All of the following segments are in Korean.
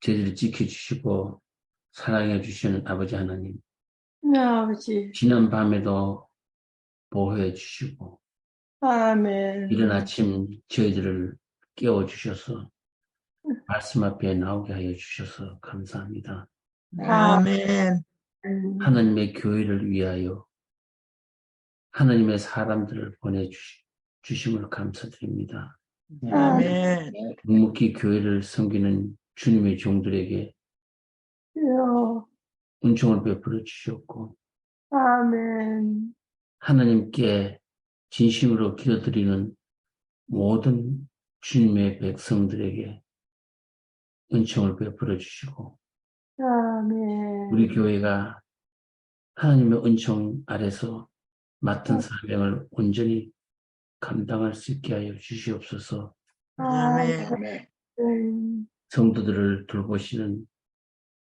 저희들을 지켜주시고 사랑해 주시는 아버지 하나님, 네, 아버지. 지난 밤에도 보호해 주시고 아멘. 이른 아침 저희들을 깨워 주셔서 말씀 앞에 나오게 하여 주셔서 감사합니다. 아멘. 하나님의 교회를 위하여 하나님의 사람들을 보내주심을 감사드립니다. 아멘. 묵묵히 교회를 섬기는 주님의 종들에게 주여. 은총을 베풀어 주셨고 아멘. 하나님께 진심으로 기도드리는 모든 주님의 백성들에게 은총을 베풀어 주시고 아멘. 우리 교회가 하나님의 은총 아래서 맡은 사명을 온전히 감당할 수 있게 하여 주시옵소서. 아멘. 성도들을 돌보시는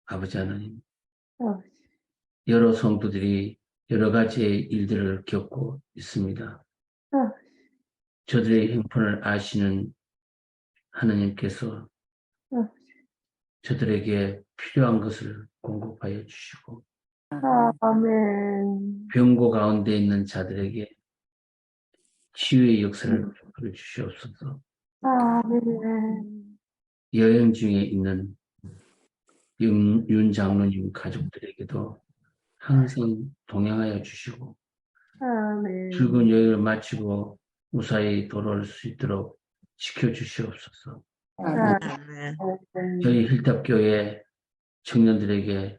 아버지 하나님, 아버지. 여러 성도들이 여러 가지의 일들을 겪고 있습니다. 저들의 형편을 아시는 하나님께서 저들에게 필요한 것을 공급하여 주시고 아멘. 병고 가운데 있는 자들에게 치유의 역사를 베풀어 주시옵소서. 아멘. 여행 중에 있는 윤 장로님 가족들에게도 항상 동행하여 주시고 아멘. 출근 여행을 마치고 무사히 돌아올 수 있도록 지켜주시옵소서. 아멘. 저희 힐탑교회 청년들에게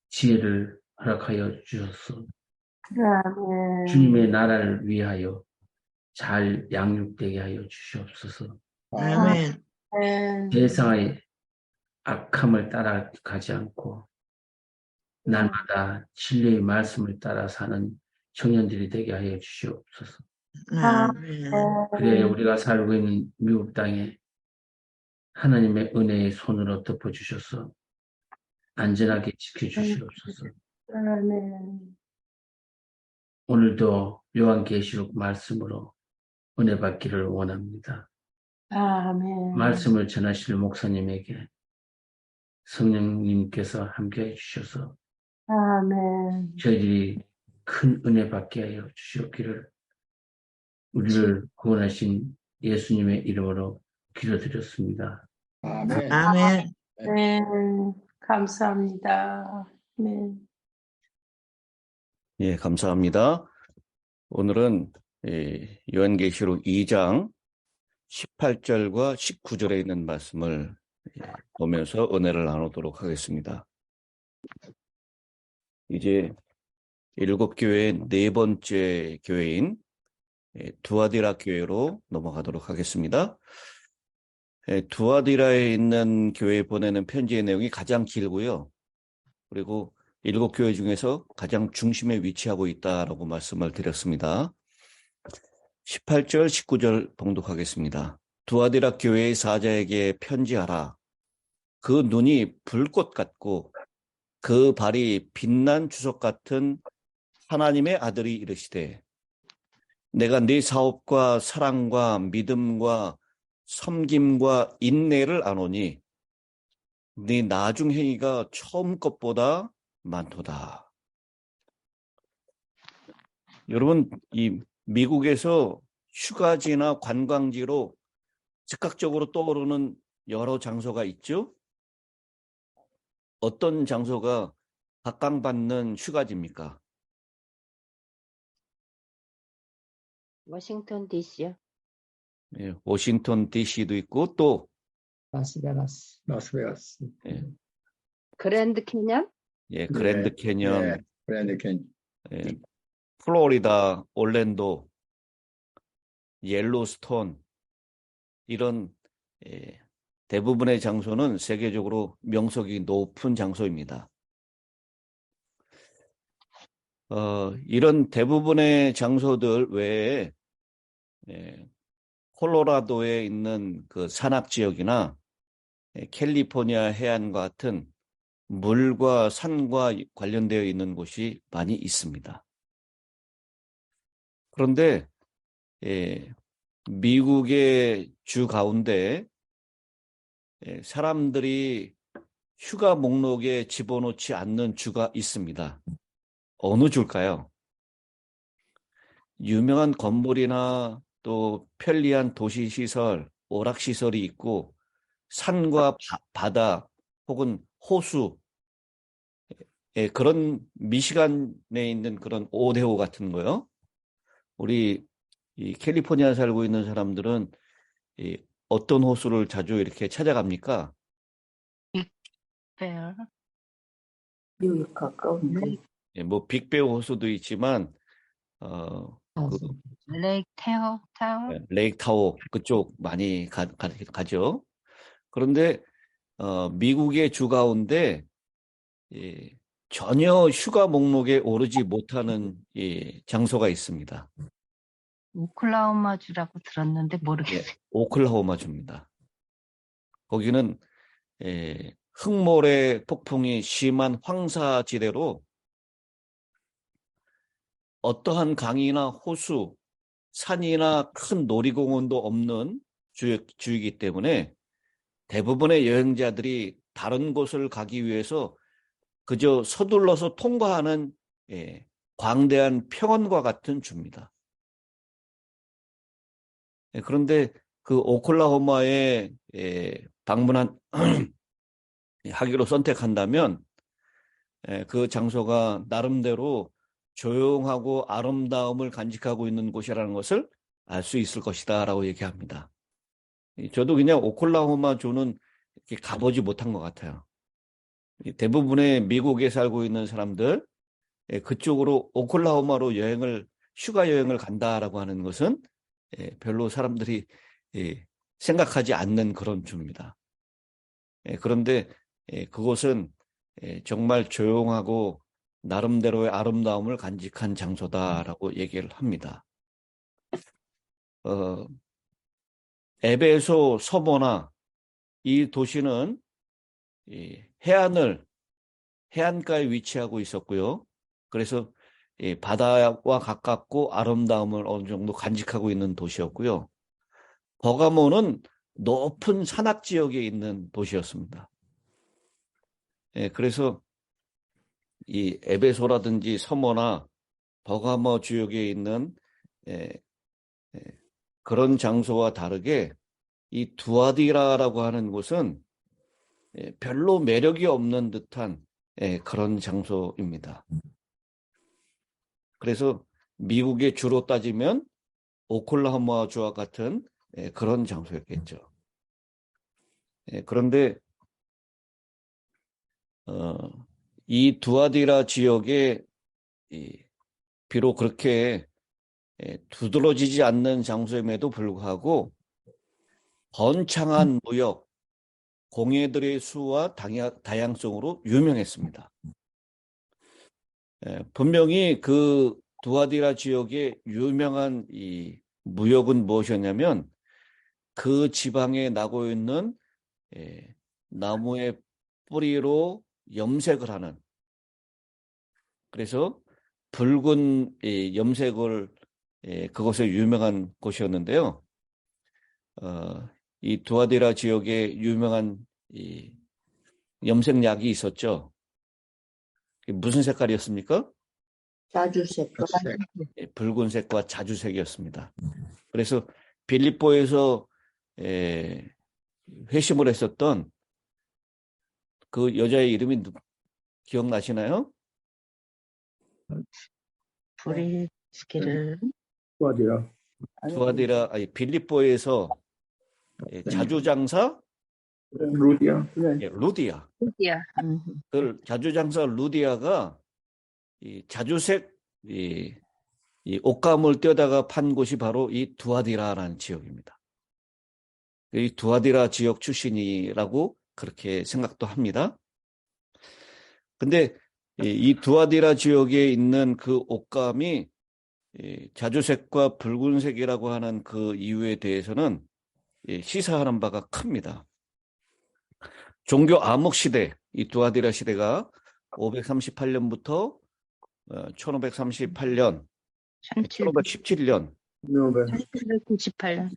지혜를 허락하여 주셔서 아멘. 주님의 나라를 위하여 잘 양육되게 하여 주시옵소서. 아멘. 세상의 악함을 따라가지 않고 날마다 진리의 말씀을 따라 사는 청년들이 되게 하여 주시옵소서. 아멘. 그래 우리가 살고 있는 미국 땅에 하나님의 은혜의 손으로 덮어주셔서 안전하게 지켜주시옵소서. 아멘. 오늘도 요한계시록 말씀으로 은혜 받기를 원합니다. 아멘. 말씀을 전하실 목사님에게 성령님께서 함께해 주셔서 아멘. 저희들이 큰 은혜 받게 하여 주시옵기를 우리를 구원하신 예수님의 이름으로 기도드렸습니다. 아멘. 아멘. 네. 감사합니다. 네. 예, 감사합니다. 오늘은 요한계시록 2장 18절과 19절에 있는 말씀을 보면서 은혜를 나누도록 하겠습니다. 이제 일곱 교회의 네 번째 교회인 두아디라 교회로 넘어가도록 하겠습니다. 두아디라에 있는 교회에 보내는 편지의 내용이 가장 길고요. 그리고 일곱 교회 중에서 가장 중심에 위치하고 있다라고 말씀을 드렸습니다. 18절, 19절 봉독하겠습니다. 두아디라 교회의 사자에게 편지하라. 그 눈이 불꽃 같고 그 발이 빛난 주석 같은 하나님의 아들이 이르시되 내가 네 사업과 사랑과 믿음과 섬김과 인내를 아노니 네 나중 행위가 처음 것보다 많도다. 여러분, 이 미국에서 휴가지나 관광지로 즉각적으로 떠오르는 여러 장소가 있죠? 어떤 장소가 각광받는 휴가지입니까? 워싱턴 DC요. 예, 워싱턴 DC도 있고 또 라스베가스. 예, 그랜드 캐년? 예, 그랜드 캐년, 네, 그랜드 캐년. 예, 플로리다, 올랜도, 옐로스톤 이런 대부분의 장소는 세계적으로 명석이 높은 장소입니다. 이런 대부분의 장소들 외에 콜로라도에 있는 그 산악 지역이나 캘리포니아 해안과 같은 물과 산과 관련되어 있는 곳이 많이 있습니다. 그런데 미국의 주 가운데 사람들이 휴가 목록에 집어넣지 않는 주가 있습니다. 어느 주일까요? 유명한 건물이나 또 편리한 도시시설, 오락시설이 있고 산과 바다 혹은 호수, 그런 미시간에 있는 그런 오데오 같은 거요. 우리 이 캘리포니아 살고 있는 사람들은 어떤 호수를 자주 이렇게 찾아갑니까? Fair. 여기 가까운데. 뭐 빅베어 호수도 있지만 그 Lake Tahoe. 레이크 타워 그쪽 많이 가죠. 그런데 미국의 주 가운데 전혀 휴가 목록에 오르지 못하는 장소가 있습니다. 오클라호마 주라고 들었는데 모르겠어요. 오클라호마 주입니다. 거기는 흑모래 폭풍이 심한 황사지대로 어떠한 강이나 호수, 산이나 큰 놀이공원도 없는 주이기 때문에 대부분의 여행자들이 다른 곳을 가기 위해서 그저 서둘러서 통과하는 광대한 평원과 같은 주입니다. 그런데 그 오클라호마에 방문한 하기로 선택한다면 그 장소가 나름대로 조용하고 아름다움을 간직하고 있는 곳이라는 것을 알 수 있을 것이다 라고 얘기합니다. 저도 그냥 오클라호마 주는 이렇게 가보지 못한 것 같아요. 대부분의 미국에 살고 있는 사람들 그쪽으로 오클라호마로 휴가 여행을 간다라고 하는 것은 별로 사람들이 생각하지 않는 그런 주입니다. 그런데 그곳은 정말 조용하고 나름대로의 아름다움을 간직한 장소다라고 얘기를 합니다. 에베소, 서모나 이 도시는 해안가에 위치하고 있었고요. 그래서 바다와 가깝고 아름다움을 어느 정도 간직하고 있는 도시였고요. 버가모는 높은 산악 지역에 있는 도시였습니다. 그래서 이 에베소라든지 서모나 버가모 지역에 있는 그런 장소와 다르게 이 두아디라라고 하는 곳은 별로 매력이 없는 듯한 그런 장소입니다. 그래서 미국의 주로 따지면 오클라호마 주와 같은 그런 장소였겠죠. 그런데 이 두아디라 지역에 비록 그렇게 두드러지지 않는 장소임에도 불구하고 번창한 무역, 공예들의 수와 다양성으로 유명했습니다. 분명히 그 두아디라 지역의 유명한 이 무역은 무엇이었냐면 그 지방에 나고 있는 나무의 뿌리로 염색을 하는, 그래서 붉은 염색을 그것에 유명한 곳이었는데요. 이 두아디라 지역에 유명한 이 염색약이 있었죠. 무슨 색깔이었습니까? 자주색. 붉은색과 자주색이었습니다. 그래서 빌립보에서 회심을 했었던 그 여자의 이름이 기억나시나요? 브리스키를 두아디라, 빌립보에서 자주장사 루디아. 루디아. 드디어 그 자주장사 루디아가 이 자주색 이 옷감을 떼다가 판 곳이 바로 이 두아디라라는 지역입니다. 이 두아디라 지역 출신이라고 그렇게 생각도 합니다. 근데 이 두아디라 지역에 있는 그 옷감이 자주색과 붉은색이라고 하는 그 이유에 대해서는 시사하는 바가 큽니다. 종교 암흑 시대, 이 두아디라 시대가 538년부터 1538년, 1517년, 1798년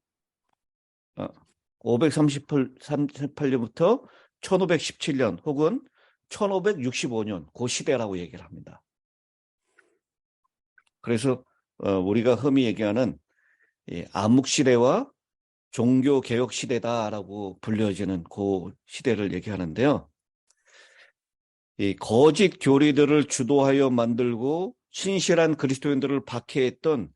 538년부터 1517년 혹은 1565년 그 시대라고 얘기를 합니다. 그래서 우리가 흔히 얘기하는 암흑시대와 종교개혁시대다라고 불려지는 그 시대를 얘기하는데요. 이 거짓 교리들을 주도하여 만들고 신실한 그리스도인들을 박해했던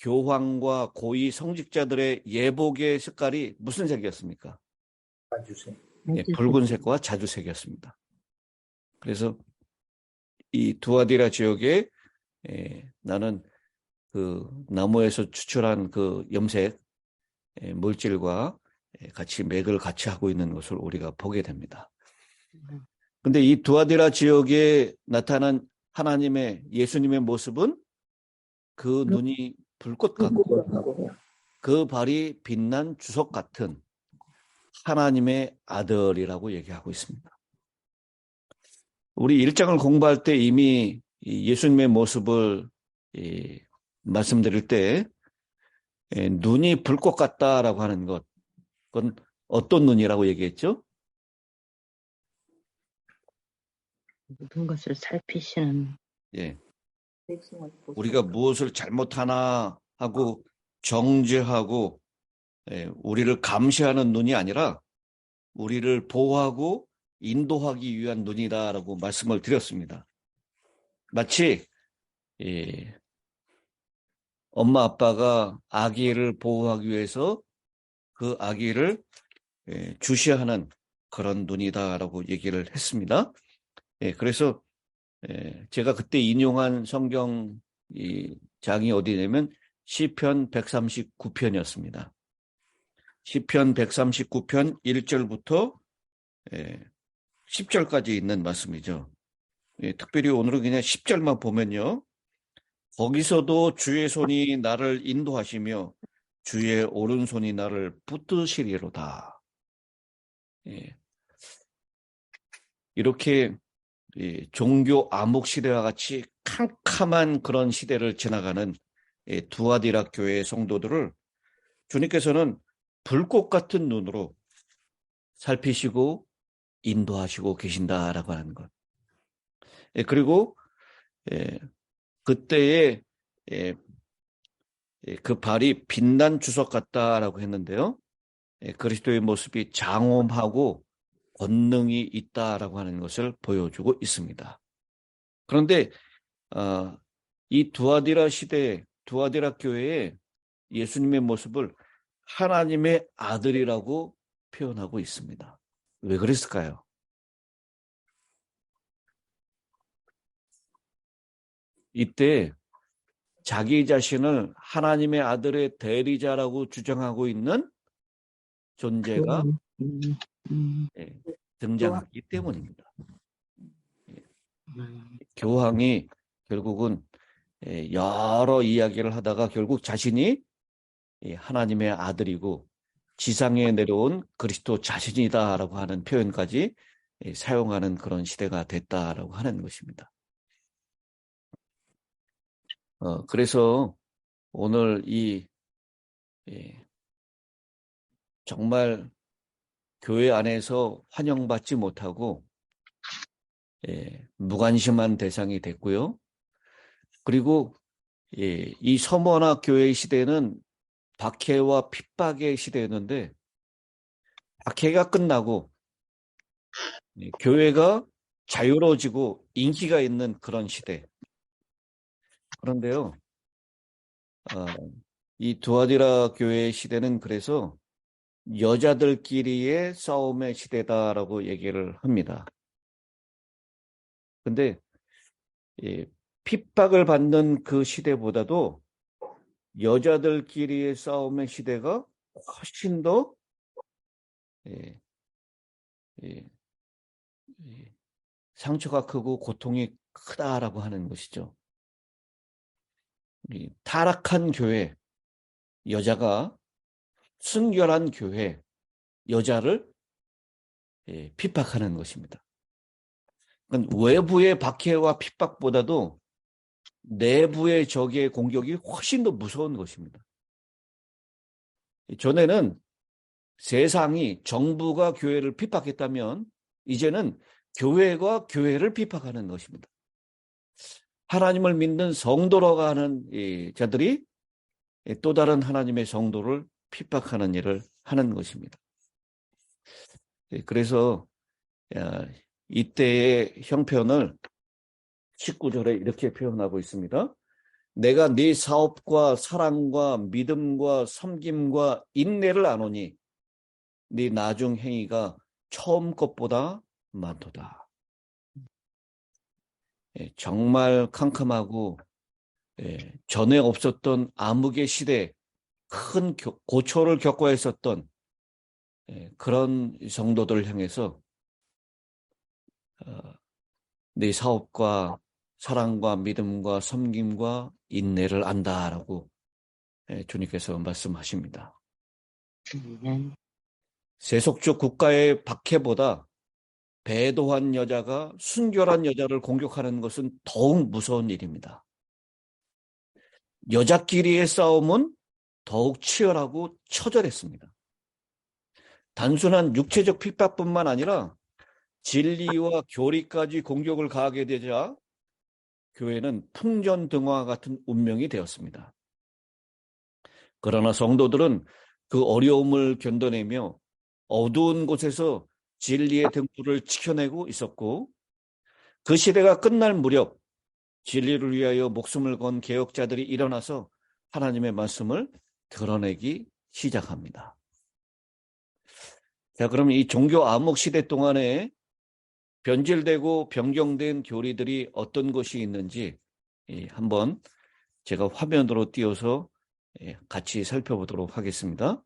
교황과 고위 성직자들의 예복의 색깔이 무슨 색이었습니까? 자주색. 붉은색과 자주색이었습니다. 그래서 이 두아디라 지역에 나는 그 나무에서 추출한 그 염색 물질과 같이 맥을 같이 하고 있는 것을 우리가 보게 됩니다. 근데 이 두아디라 지역에 나타난 하나님의 예수님의 모습은 그 눈이 불꽃 같고 그 발이 빛난 주석 같은 하나님의 아들이라고 얘기하고 있습니다. 우리 1장을 공부할 때 이미 예수님의 모습을 말씀드릴 때 눈이 불꽃 같다라고 하는 것, 그건 어떤 눈이라고 얘기했죠? 모든 것을 살피시는 예, 백성을 보살펴. 우리가 무엇을 잘못하나 하고 정죄하고 우리를 감시하는 눈이 아니라 우리를 보호하고 인도하기 위한 눈이다라고 말씀을 드렸습니다. 마치 엄마 아빠가 아기를 보호하기 위해서 그 아기를 주시하는 그런 눈이다라고 얘기를 했습니다. 그래서 제가 그때 인용한 성경 장이 어디냐면 시편 139편이었습니다. 시편 139편 1절부터 10절까지 있는 말씀이죠. 특별히 오늘은 그냥 10절만 보면요. 거기서도 주의 손이 나를 인도하시며 주의 오른손이 나를 붙드시리로다. 이렇게 종교 암흑 시대와 같이 캄캄한 그런 시대를 지나가는 두아디라 교회의 성도들을 주님께서는 불꽃 같은 눈으로 살피시고 인도하시고 계신다라고 하는 것. 그리고 그때의 그 발이 빛난 주석 같다라고 했는데요. 그리스도의 모습이 장엄하고 권능이 있다라고 하는 것을 보여주고 있습니다. 그런데 이 두아디라 시대, 두아디라 교회에 예수님의 모습을 하나님의 아들이라고 표현하고 있습니다. 왜 그랬을까요? 이때 자기 자신을 하나님의 아들의 대리자라고 주장하고 있는 존재가 등장하기 때문입니다. 교황이 결국은 여러 이야기를 하다가 결국 자신이 하나님의 아들이고 지상에 내려온 그리스도 자신이다라고 하는 표현까지 사용하는 그런 시대가 됐다라고 하는 것입니다. 그래서 오늘 정말 교회 안에서 환영받지 못하고 무관심한 대상이 됐고요. 그리고 이 서머나 교회의 시대는 박해와 핍박의 시대였는데 박해가 끝나고 교회가 자유로워지고 인기가 있는 그런 시대. 그런데요, 이 두아디라 교회의 시대는 그래서 여자들끼리의 싸움의 시대다라고 얘기를 합니다. 근데 핍박을 받는 그 시대보다도 여자들끼리의 싸움의 시대가 훨씬 더 상처가 크고 고통이 크다라고 하는 것이죠. 타락한 교회, 여자가 순결한 교회, 여자를 핍박하는 것입니다. 그러니까 외부의 박해와 핍박보다도 내부의 적의 공격이 훨씬 더 무서운 것입니다. 전에는 세상이 정부가 교회를 핍박했다면 이제는 교회가 교회를 핍박하는 것입니다. 하나님을 믿는 성도라고 하는 이 자들이 또 다른 하나님의 성도를 핍박하는 일을 하는 것입니다. 그래서 이때의 형편을 19절에 이렇게 표현하고 있습니다. 내가 네 사업과 사랑과 믿음과 섬김과 인내를 아노니 네 나중 행위가 처음 것보다 많도다. 정말 캄캄하고 전에 없었던 암흑의 시대에 큰 고초를 겪어야 했었던 그런 성도들을 향해서 네 사업과 사랑과 믿음과 섬김과 인내를 안다라고 주님께서 말씀하십니다. 아멘. 세속적 국가의 박해보다 배도한 여자가 순결한 여자를 공격하는 것은 더욱 무서운 일입니다. 여자끼리의 싸움은 더욱 치열하고 처절했습니다. 단순한 육체적 핍박뿐만 아니라 진리와 교리까지 공격을 가하게 되자 교회는 풍전등화 같은 운명이 되었습니다. 그러나 성도들은 그 어려움을 견뎌내며 어두운 곳에서 진리의 등불을 지켜내고 있었고, 그 시대가 끝날 무렵 진리를 위하여 목숨을 건 개혁자들이 일어나서 하나님의 말씀을 드러내기 시작합니다. 자, 그럼 이 종교 암흑 시대 동안에 변질되고 변경된 교리들이 어떤 것이 있는지 한번 제가 화면으로 띄워서 같이 살펴보도록 하겠습니다.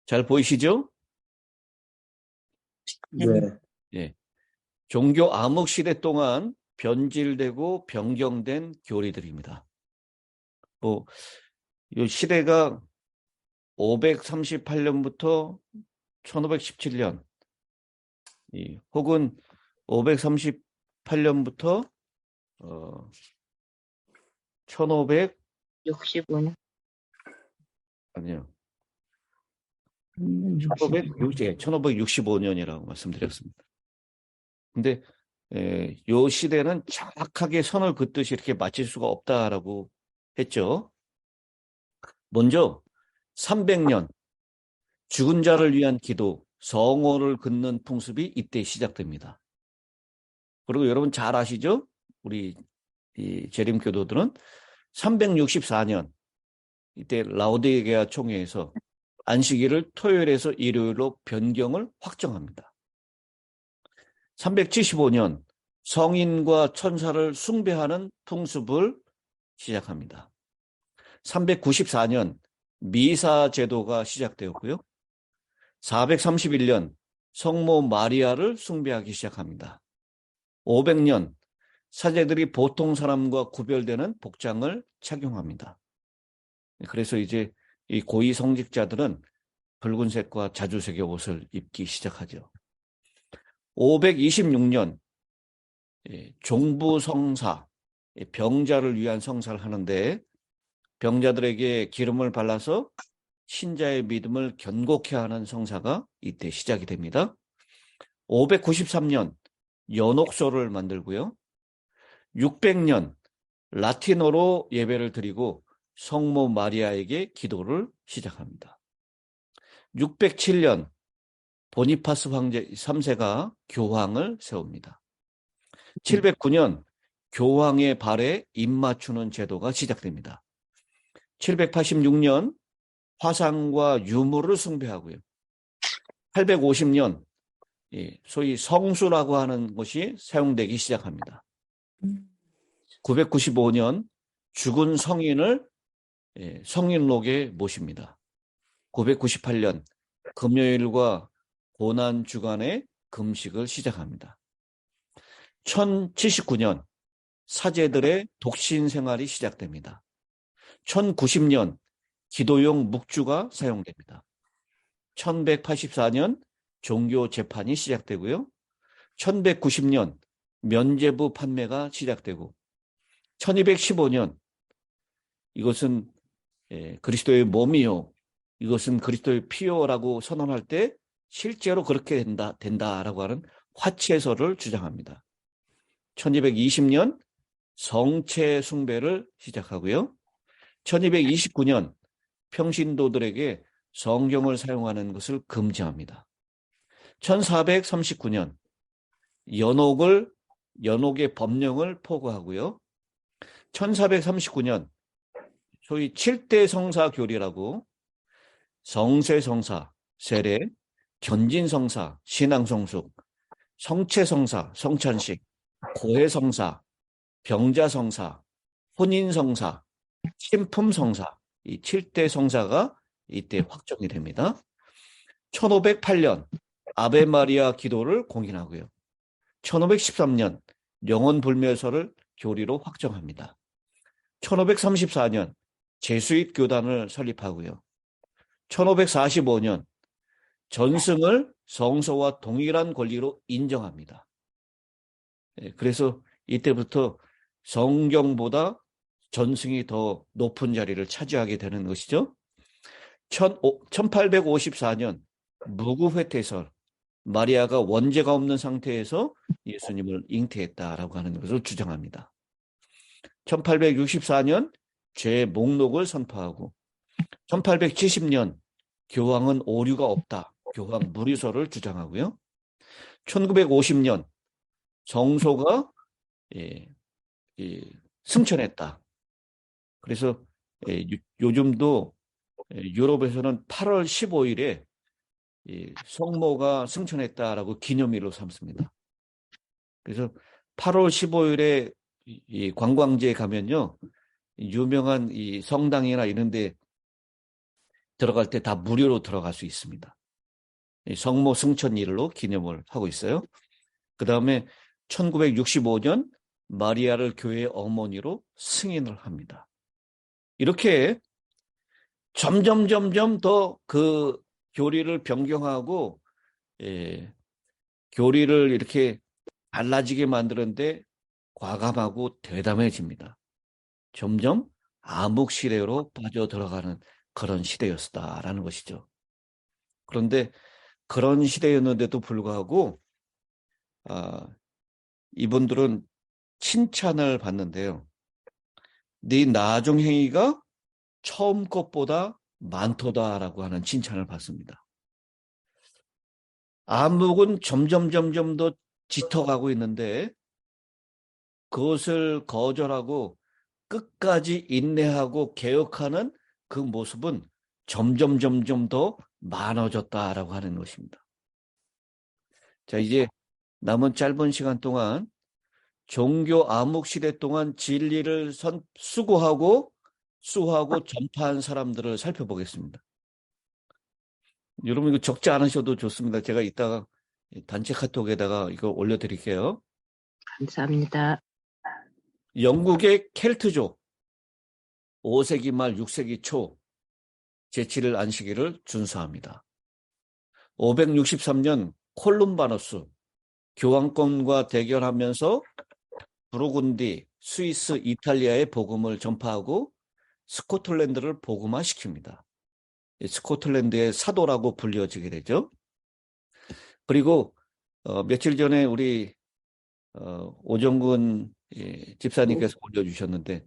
잘 보이시죠? 네. 예. 종교 암흑 시대 동안 변질되고 변경된 교리들입니다. 이 시대가 538년부터 1517년, 혹은 538년부터 65년. 아니요. 1565년이라고 말씀드렸습니다. 근데 이 시대는 정확하게 선을 긋듯이 이렇게 맞출 수가 없다라고 했죠. 먼저 300년 죽은 자를 위한 기도, 성호를 긋는 풍습이 이때 시작됩니다. 그리고 여러분 잘 아시죠? 우리 이 재림교도들은 364년 이때 라오디게아 총회에서 안식일을 토요일에서 일요일로 변경을 확정합니다. 375년 성인과 천사를 숭배하는 풍습을 시작합니다. 394년 미사 제도가 시작되었고요. 431년 성모 마리아를 숭배하기 시작합니다. 500년 사제들이 보통 사람과 구별되는 복장을 착용합니다. 그래서 이제 이 고위 성직자들은 붉은색과 자주색의 옷을 입기 시작하죠. 526년 종부성사, 병자를 위한 성사를 하는데 병자들에게 기름을 발라서 신자의 믿음을 견고케 하는 성사가 이때 시작이 됩니다. 593년 연옥소를 만들고요. 600년 라틴어로 예배를 드리고 성모 마리아에게 기도를 시작합니다. 607년 보니파스 황제 3세가 교황을 세웁니다. 709년 교황의 발에 입맞추는 제도가 시작됩니다. 786년 화상과 유물을 숭배하고요. 850년 소위 성수라고 하는 것이 사용되기 시작합니다. 995년 죽은 성인을 성인록에 모십니다. 998년 금요일과 고난 주간에 금식을 시작합니다. 1079년 사제들의 독신 생활이 시작됩니다. 1090년 기도용 묵주가 사용됩니다. 1184년 종교 재판이 시작되고요. 1190년 면죄부 판매가 시작되고 1215년 이것은 그리스도의 몸이요, 이것은 그리스도의 피요라고 선언할 때 실제로 그렇게 된다라고 하는 화채설을 주장합니다. 1220년 성체 숭배를 시작하고요. 1229년 평신도들에게 성경을 사용하는 것을 금지합니다. 1439년 연옥의 법령을 포고하고요. 1439년 소위 7대 성사 교리라고 성세성사, 세례, 견진성사, 신앙성숙, 성체성사, 성찬식, 고해성사, 병자성사, 혼인성사, 신품성사, 이 7대 성사가 이때 확정이 됩니다. 1508년 아베마리아 기도를 공인하고요. 1513년 영혼불멸설을 교리로 확정합니다. 1534년 제수잇 교단을 설립하고요. 1545년 전승을 성서와 동일한 권리로 인정합니다. 그래서 이때부터 성경보다 전승이 더 높은 자리를 차지하게 되는 것이죠. 1854년 무구회태설, 마리아가 원죄가 없는 상태에서 예수님을 잉태했다라고 하는 것을 주장합니다. 1864년 죄 목록을 선포하고 1870년 교황은 오류가 없다, 교황 무리설을 주장하고요. 1950년 성소가 승천했다. 그래서 요즘도 유럽에서는 8월 15일에 성모가 승천했다라고 기념일로 삼습니다. 그래서 8월 15일에 이 관광지에 가면요, 유명한 이 성당이나 이런 데 들어갈 때 다 무료로 들어갈 수 있습니다. 성모 승천일로 기념을 하고 있어요. 그 다음에 1965년 마리아를 교회의 어머니로 승인을 합니다. 이렇게 점점 더 그 교리를 변경하고 교리를 이렇게 달라지게 만드는데 과감하고 대담해집니다. 점점 암흑시대로 빠져들어가는 그런 시대였다라는 것이죠. 그런데 그런 시대였는데도 불구하고 이분들은 칭찬을 받는데요. 네 나중행위가 처음 것보다 많도다라고 하는 칭찬을 받습니다. 암흑은 점점 더 짙어가고 있는데 그것을 거절하고 끝까지 인내하고 개혁하는 그 모습은 점점 더 많아졌다라고 하는 것입니다. 자, 이제 남은 짧은 시간 동안 종교 암흑 시대 동안 진리를 수고하고 전파한 사람들을 살펴보겠습니다. 여러분 이거 적지 않으셔도 좋습니다. 제가 이따가 단체 카톡에다가 이거 올려드릴게요. 감사합니다. 영국의 켈트족 5세기 말 6세기 초 제7일 안식일을 준수합니다. 563년 콜룸바누스 교황권과 대결하면서 부르군디, 스위스, 이탈리아의 복음을 전파하고 스코틀랜드를 복음화시킵니다. 스코틀랜드의 사도라고 불려지게 되죠. 그리고 며칠 전에 우리 오정근 집사님께서 올려주셨는데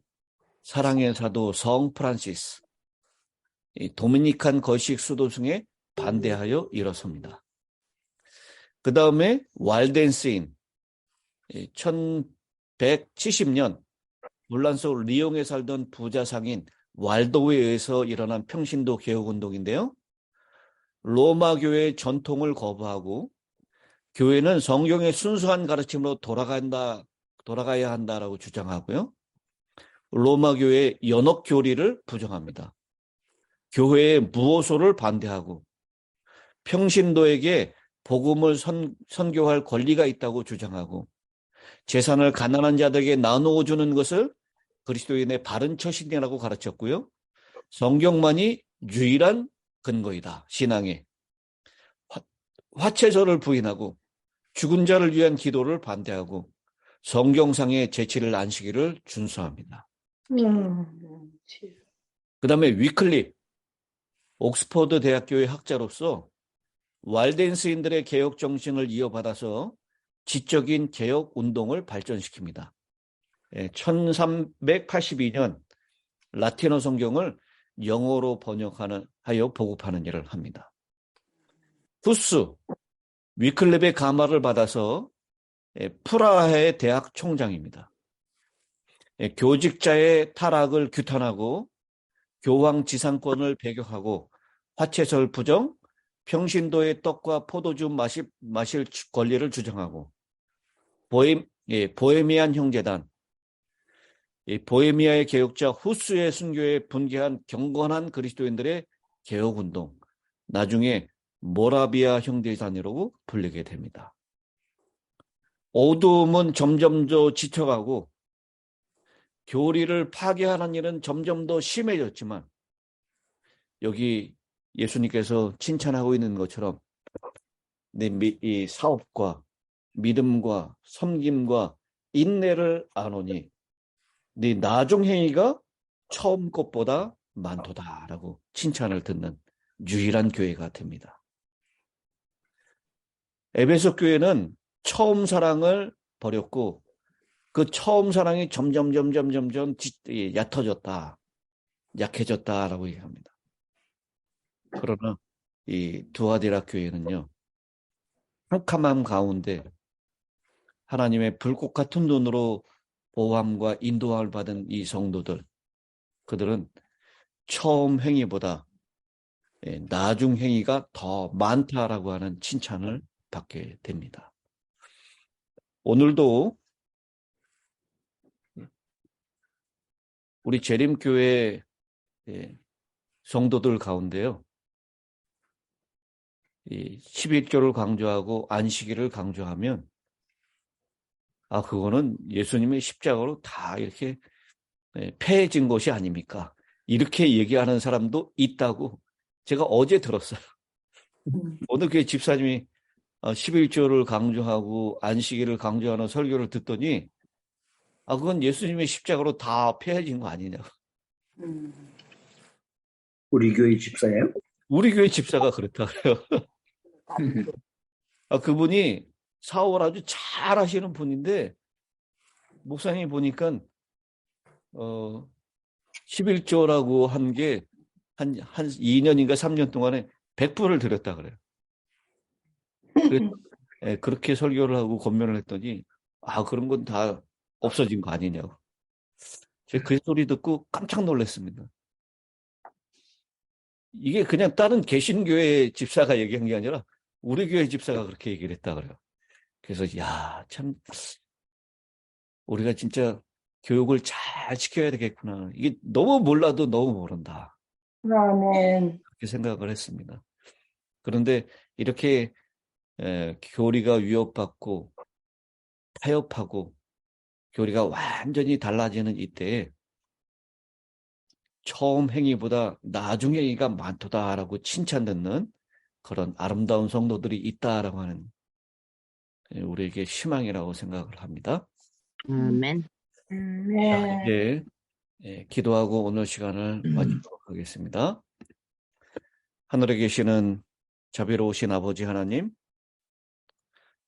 사랑의 사도 성 프란시스 도미니칸 거식 수도승에 반대하여 일어섭니다. 그 다음에 왈덴스인 1170년 논란 속 리옹에 살던 부자 상인 왈도에 의해서 일어난 평신도 개혁운동인데요. 로마 교회의 전통을 거부하고 교회는 성경의 순수한 가르침으로 돌아가야 한다라고 주장하고요. 로마 교회의 연옥 교리를 부정합니다. 교회의 무호소를 반대하고 평신도에게 복음을 선교할 권리가 있다고 주장하고 재산을 가난한 자들에게 나누어 주는 것을 그리스도인의 바른 처신이라고 가르쳤고요. 성경만이 유일한 근거이다. 신앙에 화채설을 부인하고 죽은 자를 위한 기도를 반대하고 성경상의 제7일 안식일을 준수합니다. 그 다음에 위클립, 옥스퍼드 대학교의 학자로서 왈덴스인들의 개혁 정신을 이어받아서 지적인 개혁 운동을 발전시킵니다. 1382년 라틴어 성경을 영어로 번역하여 보급하는 일을 합니다. 후스, 위클립의 감화를 받아서 프라하의 대학 총장입니다. 교직자의 타락을 규탄하고 교황 지상권을 배격하고 화채설 부정, 평신도의 떡과 포도주 마실 권리를 주장하고 보헤미안 형제단, 보헤미아의 개혁자 후스의 순교에 분개한 경건한 그리스도인들의 개혁운동, 나중에 모라비아 형제단이라고 불리게 됩니다. 어둠은 점점 더 짙어가고 교리를 파괴하는 일은 점점 더 심해졌지만 여기 예수님께서 칭찬하고 있는 것처럼 이 사업과 믿음과 섬김과 인내를 아노니 네 나중행위가 처음 것보다 많도다라고 칭찬을 듣는 유일한 교회가 됩니다. 에베소 교회는 처음 사랑을 버렸고 그 처음 사랑이 점점 얕아졌다, 약해졌다라고 얘기합니다. 그러나 이 두아디라 교회는요, 캄캄함 가운데 하나님의 불꽃 같은 눈으로 보호함과 인도함을 받은 이 성도들, 그들은 처음 행위보다 나중 행위가 더 많다라고 하는 칭찬을 받게 됩니다. 오늘도 우리 재림교회 성도들 가운데요, 이 11조를 강조하고 안식일을 강조하면 그거는 예수님의 십자가로 다 이렇게 폐해진 것이 아닙니까? 이렇게 얘기하는 사람도 있다고 제가 어제 들었어요. 어느 교회 집사님이 11조를 강조하고 안식일을 강조하는 설교를 듣더니 그건 예수님의 십자가로 다 폐해진 거 아니냐고. 우리 교회 집사예요? 우리 교회 집사가 그렇다 그래요. 그분이 사업을 아주 잘 하시는 분인데 목사님이 보니까 11조라고 한 게 한 2년인가 3년 동안에 100불을 드렸다 그래요. 그렇게 설교를 하고 권면을 했더니 그런 건 다 없어진 거 아니냐고. 제가 그 소리 듣고 깜짝 놀랐습니다. 이게 그냥 다른 개신교회 집사가 얘기한 게 아니라 우리 교회 집사가 그렇게 얘기를 했다 그래요. 그래서 참 우리가 진짜 교육을 잘 시켜야 되겠구나. 이게 너무 몰라도 너무 모른다. 아멘. 그렇게 생각을 했습니다. 그런데 이렇게 교리가 위협받고 타협하고 교리가 완전히 달라지는 이때에 처음 행위보다 나중 행위가 많도다라고 칭찬 듣는 그런 아름다운 성도들이 있다라고 하는 우리에게 희망이라고 생각을 합니다. 아멘. 자, 이제 기도하고 오늘 시간을 마치도록 하겠습니다. 하늘에 계시는 자비로우신 아버지 하나님,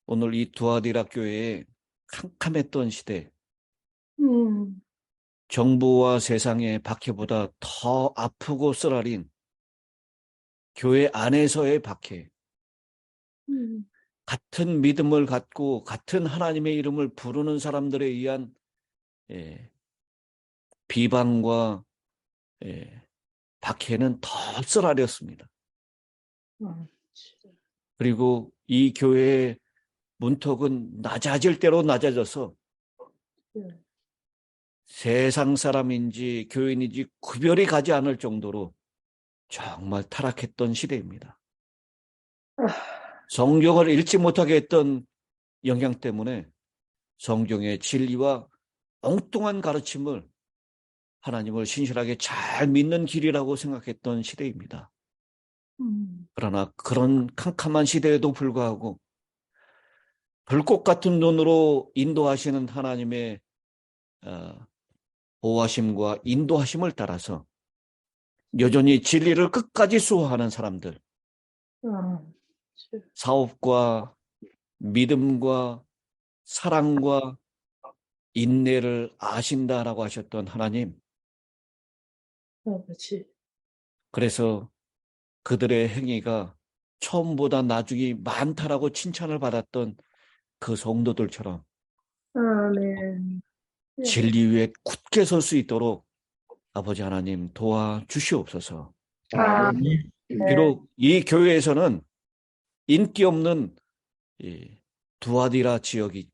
오늘 이 두아디라 교회에 캄캄했던 시대, 정부와 세상의 박해보다 더 아프고 쓰라린 교회 안에서의 박해, 같은 믿음을 갖고 같은 하나님의 이름을 부르는 사람들에 의한 비방과 박해는 더 쓰라렸습니다. 그리고 이 교회의 문턱은 낮아질 대로 낮아져서 세상 사람인지 교인인지 구별이 가지 않을 정도로 정말 타락했던 시대입니다. 성경을 읽지 못하게 했던 영향 때문에 성경의 진리와 엉뚱한 가르침을 하나님을 신실하게 잘 믿는 길이라고 생각했던 시대입니다. 그러나 그런 캄캄한 시대에도 불구하고 불꽃 같은 눈으로 인도하시는 하나님의 보호하심과 인도하심을 따라서 여전히 진리를 끝까지 수호하는 사람들, 사업과 믿음과 사랑과 인내를 아신다라고 하셨던 하나님, 아버지. 그래서 그들의 행위가 처음보다 나중이 많다라고 칭찬을 받았던 그 성도들처럼 아멘. 진리 위에 굳게 설 수 있도록 아버지 하나님 도와주시옵소서. 아멘. 비록 이 교회에서는 인기 없는 이 두아디라 지역이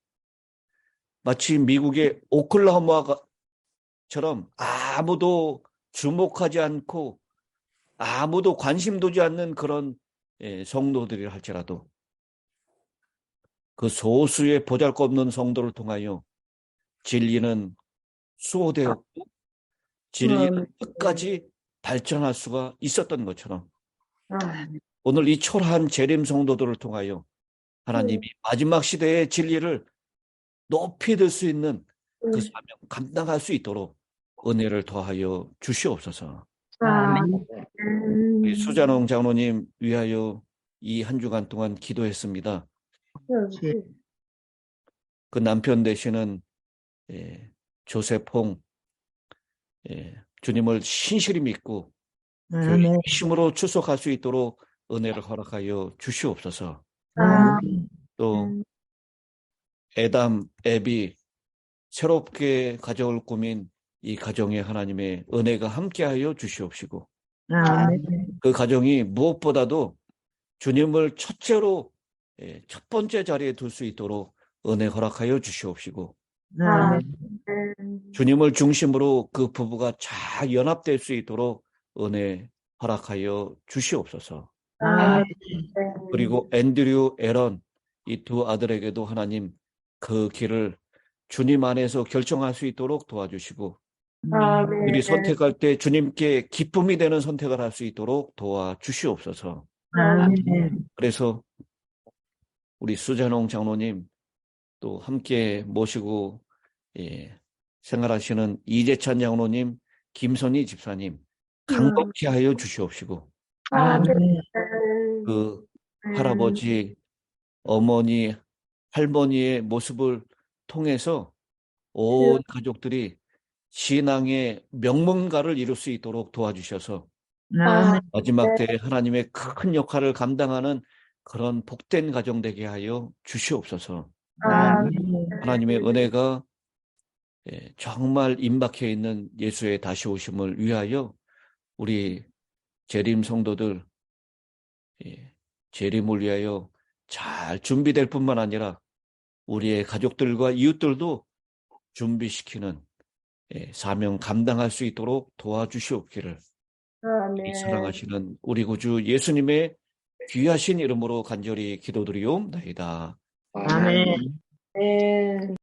마치 미국의 오클라호마처럼 아무도 주목하지 않고 아무도 관심 두지 않는 그런 성도들이라 할지라도 그 소수의 보잘것없는 성도를 통하여 진리는 수호되었고 진리는 끝까지 발전할 수가 있었던 것처럼 아멘. 오늘 이 초라한 재림 성도들을 통하여 하나님이 마지막 시대의 진리를 높이 들 수 있는 그 사명 감당할 수 있도록 은혜를 더하여 주시옵소서. 아멘. 우리 수잔홍 장로님 위하여 이 한 주간 동안 기도했습니다. 그 남편 되시는 조세퐁 주님을 신실히 믿고 아멘. 힘으로 출석할 수 있도록 은혜를 허락하여 주시옵소서. 아멘. 또 에담, 앱이 새롭게 가정을 꾸민 이 가정에 하나님의 은혜가 함께하여 주시옵시고 아멘. 그 가정이 무엇보다도 주님을 첫째로 첫 번째 자리에 둘 수 있도록 은혜 허락하여 주시옵시고 아멘. 주님을 중심으로 그 부부가 잘 연합될 수 있도록 은혜 허락하여 주시옵소서. 아멘. 그리고 앤드류, 에런 이 두 아들에게도 하나님 그 길을 주님 안에서 결정할 수 있도록 도와주시고 아멘. 우리 선택할 때 주님께 기쁨이 되는 선택을 할 수 있도록 도와주시옵소서. 아멘. 그래서 우리 수잔홍 장로님 또 함께 모시고 생활하시는 이재찬 장로님, 김선희 집사님 강건케 하여 주시옵시고 아멘. 그 할아버지, 어머니, 할머니의 모습을 통해서 온 가족들이 신앙의 명문가를 이룰 수 있도록 도와주셔서 아멘. 마지막 때에 하나님의 큰 역할을 감당하는 그런 복된 가정 되게 하여 주시옵소서. 아멘. 하나님의 은혜가 정말 임박해 있는 예수의 다시 오심을 위하여 우리 재림 성도들 재림을 위하여 잘 준비될 뿐만 아니라 우리의 가족들과 이웃들도 준비시키는 사명 감당할 수 있도록 도와주시옵기를 이 사랑하시는 우리 구주 예수님의 귀하신 이름으로 간절히 기도드리옵나이다. 아멘. 아멘.